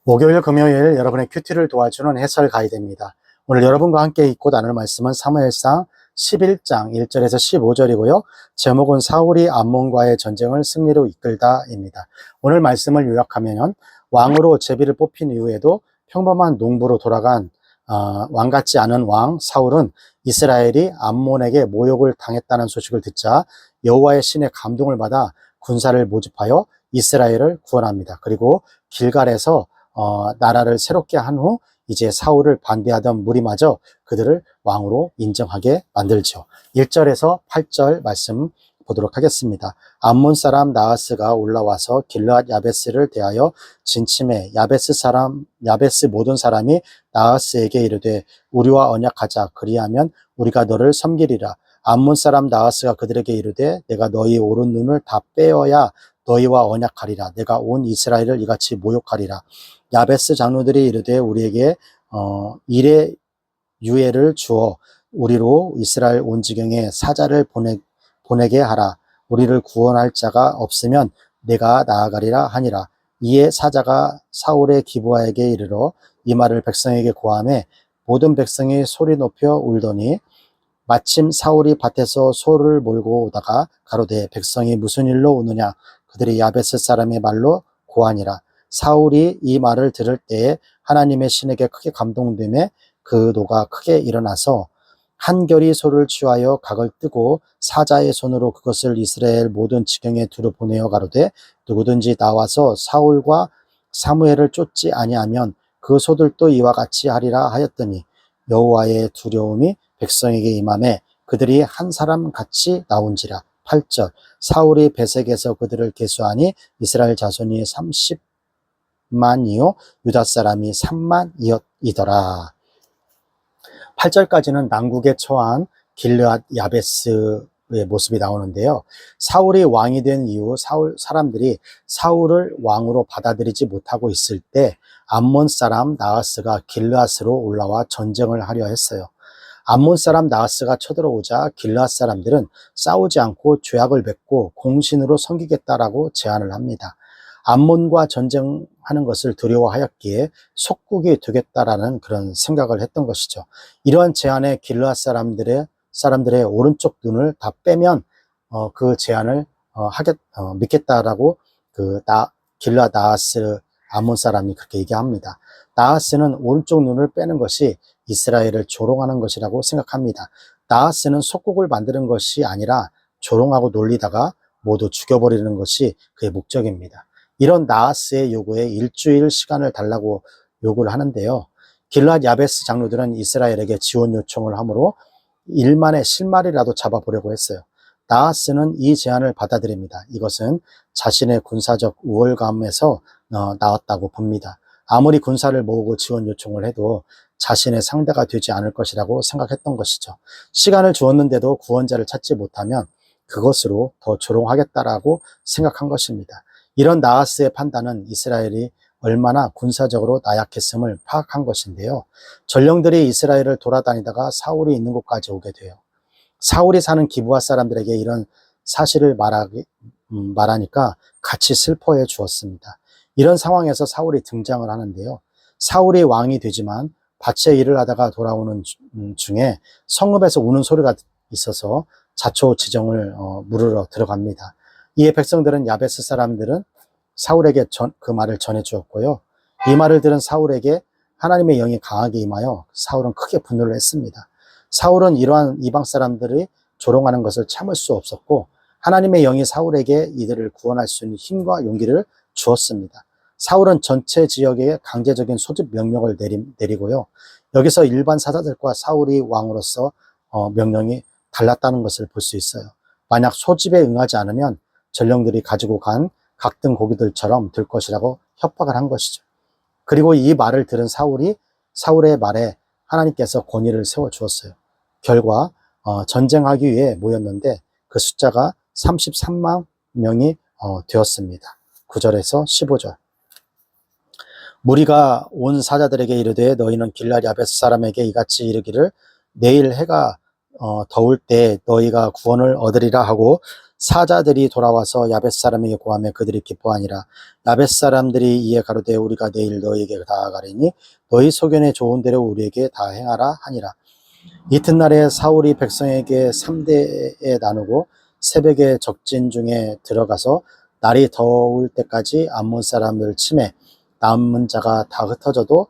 목요일, 금요일 여러분의 큐티를 도와주는 해설 가이드입니다. 오늘 여러분과 함께 읽고 나눌 말씀은 사무엘상 11장 1절에서 15절이고요. 제목은 사울이 암몬과의 전쟁을 승리로 이끌다입니다. 오늘 말씀을 요약하면 왕으로 제비를 뽑힌 이후에도 평범한 농부로 돌아간 왕 같지 않은 왕 사울은 이스라엘이 암몬에게 모욕을 당했다는 소식을 듣자 여호와의 신의 감동을 받아 군사를 모집하여 이스라엘을 구원합니다. 그리고 길갈에서 나라를 새롭게 한 후 이제 사울을 반대하던 무리마저 그들을 왕으로 인정하게 만들죠. 1절에서 8절 말씀 보도록 하겠습니다. 암몬 사람 나하스가 올라와서 길르앗 야베스를 대하여 진침해 야베스 모든 사람이 나하스에게 이르되 우리와 언약하자. 그리하면 우리가 너를 섬기리라. 암몬 사람 나하스가 그들에게 이르되 내가 너희 오른 눈을 다 빼어야 너희와 언약하리라. 내가 온 이스라엘을 이같이 모욕하리라. 야베스 장로들이 이르되 우리에게 일의 유예를 주어 우리로 이스라엘 온 지경에 사자를 보내게 하라. 우리를 구원할 자가 없으면 내가 나아가리라 하니라. 이에 사자가 사울의 기브아에게 이르러 이 말을 백성에게 고하매 모든 백성이 소리 높여 울더니 마침 사울이 밭에서 소를 몰고 오다가 가로되 백성이 무슨 일로 오느냐. 그들이 야베스 사람의 말로 고하니라. 사울이 이 말을 들을 때에 하나님의 신에게 크게 감동되매 그 노가 크게 일어나서 한결이 소를 취하여 각을 뜨고 사자의 손으로 그것을 이스라엘 모든 지경에 두루 보내어 가로되 누구든지 나와서 사울과 사무엘을 쫓지 아니하면 그 소들도 이와 같이 하리라 하였더니 여호와의 두려움이 백성에게 임하매 그들이 한 사람 같이 나온지라. 8절 사울이 베색에서 그들을 계수하니 이스라엘 자손이 30만이요 유다 사람이 3만이더라. 8절까지는 남국에 처한 길르앗 야베스의 모습이 나오는데요. 사울이 왕이 된 이후 사람들이 사울을 왕으로 받아들이지 못하고 있을 때 암몬 사람 나하스가 길르앗으로 올라와 전쟁을 하려 했어요. 암몬 사람 나하스가 쳐들어오자 길르앗 사람들은 싸우지 않고 죄악을 맺고 공신으로 섬기겠다라고 제안을 합니다. 암몬과 전쟁하는 것을 두려워하였기에 속국이 되겠다라는 그런 생각을 했던 것이죠. 이러한 제안에 길르앗 사람들의 오른쪽 눈을 다 빼면 그 제안을 믿겠다라고 길르앗 나하스 암몬 사람이 그렇게 얘기합니다. 나하스는 오른쪽 눈을 빼는 것이 이스라엘을 조롱하는 것이라고 생각합니다. 나하스는 속국을 만드는 것이 아니라 조롱하고 놀리다가 모두 죽여버리는 것이 그의 목적입니다. 이런 나하스의 요구에 일주일 시간을 달라고 요구를 하는데요. 길르앗 야베스 장로들은 이스라엘에게 지원 요청을 하므로 1만에 실마리라도 잡아보려고 했어요. 나하스는 이 제안을 받아들입니다. 이것은 자신의 군사적 우월감에서 나왔다고 봅니다. 아무리 군사를 모으고 지원 요청을 해도 자신의 상대가 되지 않을 것이라고 생각했던 것이죠. 시간을 주었는데도 구원자를 찾지 못하면 그것으로 더 조롱하겠다라고 생각한 것입니다. 이런 나하스의 판단은 이스라엘이 얼마나 군사적으로 나약했음을 파악한 것인데요. 전령들이 이스라엘을 돌아다니다가 사울이 있는 곳까지 오게 돼요. 사울이 사는 기브아 사람들에게 이런 사실을 말하니까 같이 슬퍼해 주었습니다. 이런 상황에서 사울이 등장을 하는데요. 사울이 왕이 되지만 밭에 일을 하다가 돌아오는 중에 성읍에서 우는 소리가 있어서 자초지종을 물으러 들어갑니다. 이에 백성들은 야베스 사람들은 사울에게 그 말을 전해 주었고요. 이 말을 들은 사울에게 하나님의 영이 강하게 임하여 사울은 크게 분노를 했습니다. 사울은 이러한 이방 사람들이 조롱하는 것을 참을 수 없었고 하나님의 영이 사울에게 이들을 구원할 수 있는 힘과 용기를 주었습니다. 사울은 전체 지역에 강제적인 소집 명령을 내리고요. 여기서 일반 사자들과 사울이 왕으로서 명령이 달랐다는 것을 볼 수 있어요. 만약 소집에 응하지 않으면 전령들이 가지고 간 각등 고기들처럼 될 것이라고 협박을 한 것이죠. 그리고 이 말을 들은 사울의 말에 하나님께서 권위를 세워주었어요. 결과 전쟁하기 위해 모였는데 그 숫자가 33만 명이 되었습니다. 9절에서 15절 무리가 온 사자들에게 이르되 너희는 길르앗 야베스 사람에게 이같이 이르기를 내일 해가 더울 때 너희가 구원을 얻으리라 하고 사자들이 돌아와서 야벳 사람에게 고하며 그들이 기뻐하니라. 야벳 사람들이 이에 가로되 우리가 내일 너희에게 다가가리니 너희 소견에 좋은 대로 우리에게 다 행하라 하니라. 이튿날에 사울이 백성에게 3대에 나누고 새벽에 적진 중에 들어가서 날이 더울 때까지 암몬 사람을 치매 남은 자가 다 흩어져도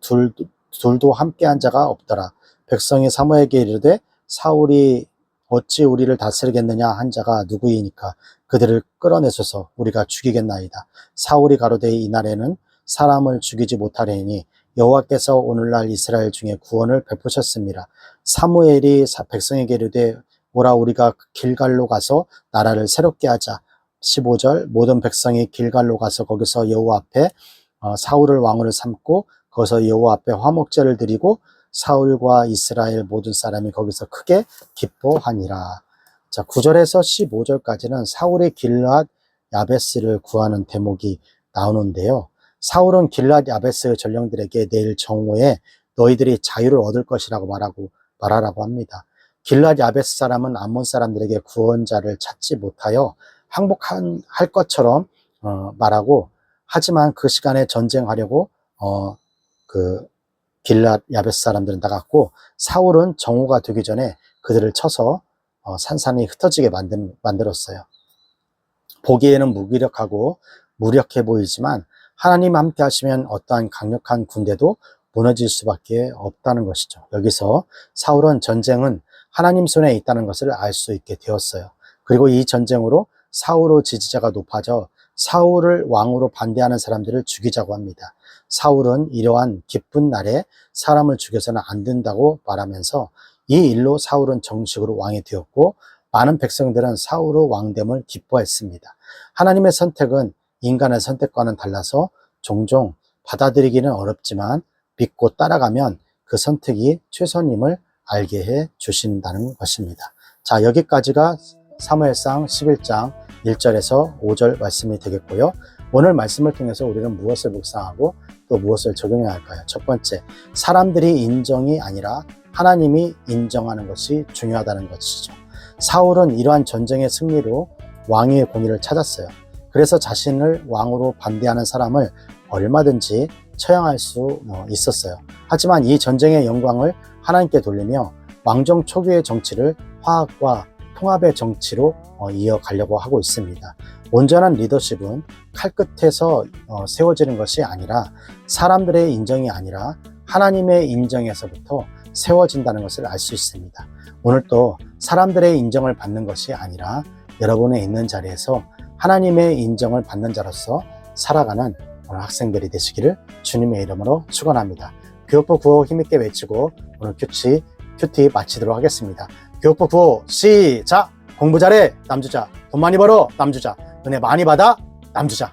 둘도 함께한 자가 없더라. 백성이 사무엘에게 이르되 사울이 어찌 우리를 다스리겠느냐 한 자가 누구이니까 그들을 끌어내소서 우리가 죽이겠나이다. 사울이 가로되 이날에는 사람을 죽이지 못하려니 여호와께서 오늘날 이스라엘 중에 구원을 베푸셨습니다. 사무엘이 백성에게 이르되 오라 우리가 길갈로 가서 나라를 새롭게 하자. 15절 모든 백성이 길갈로 가서 거기서 여호와 앞에 사울을 왕으로 삼고 거기서 여호와 앞에 화목제를 드리고 사울과 이스라엘 모든 사람이 거기서 크게 기뻐하니라. 자, 9절에서 15절까지는 사울이 길르앗 야베스를 구하는 대목이 나오는데요. 사울은 길르앗 야베스 전령들에게 내일 정오에 너희들이 자유를 얻을 것이라고 말하라고 합니다. 길르앗 야베스 사람은 암몬 사람들에게 구원자를 찾지 못하여 항복할 것처럼 말하고 하지만 그 시간에 전쟁하려고 길르앗 야베스 사람들은 나갔고 사울은 정오가 되기 전에 그들을 쳐서 산산이 흩어지게 만들었어요. 보기에는 무기력하고 무력해 보이지만 하나님 함께 하시면 어떠한 강력한 군대도 무너질 수밖에 없다는 것이죠. 여기서 사울은 전쟁은 하나님 손에 있다는 것을 알 수 있게 되었어요. 그리고 이 전쟁으로 사울의 지지자가 높아져 사울을 왕으로 반대하는 사람들을 죽이자고 합니다. 사울은 이러한 기쁜 날에 사람을 죽여서는 안 된다고 말하면서 이 일로 사울은 정식으로 왕이 되었고 많은 백성들은 사울의 왕됨을 기뻐했습니다. 하나님의 선택은 인간의 선택과는 달라서 종종 받아들이기는 어렵지만 믿고 따라가면 그 선택이 최선임을 알게 해 주신다는 것입니다. 자, 여기까지가 사무엘상 11장 1절에서 5절 말씀이 되겠고요. 오늘 말씀을 통해서 우리는 무엇을 묵상하고 또 무엇을 적용해야 할까요? 첫 번째, 사람들이 인정이 아니라 하나님이 인정하는 것이 중요하다는 것이죠. 사울은 이러한 전쟁의 승리로 왕위의 공의를 찾았어요. 그래서 자신을 왕으로 반대하는 사람을 얼마든지 처형할 수 있었어요. 하지만 이 전쟁의 영광을 하나님께 돌리며 왕정 초기의 정치를 화합과 통합의 정치로 이어가려고 하고 있습니다. 온전한 리더십은 칼끝에서 세워지는 것이 아니라 사람들의 인정이 아니라 하나님의 인정에서부터 세워진다는 것을 알 수 있습니다. 오늘 또 사람들의 인정을 받는 것이 아니라 여러분의 있는 자리에서 하나님의 인정을 받는 자로서 살아가는 오늘 학생들이 되시기를 주님의 이름으로 축원합니다. 교육부 구호 힘있게 외치고 오늘 큐티 마치도록 하겠습니다. 교육부 구호 시작! 공부 잘해 남주자, 돈 많이 벌어 남주자, 은혜 많이 받아 남주자.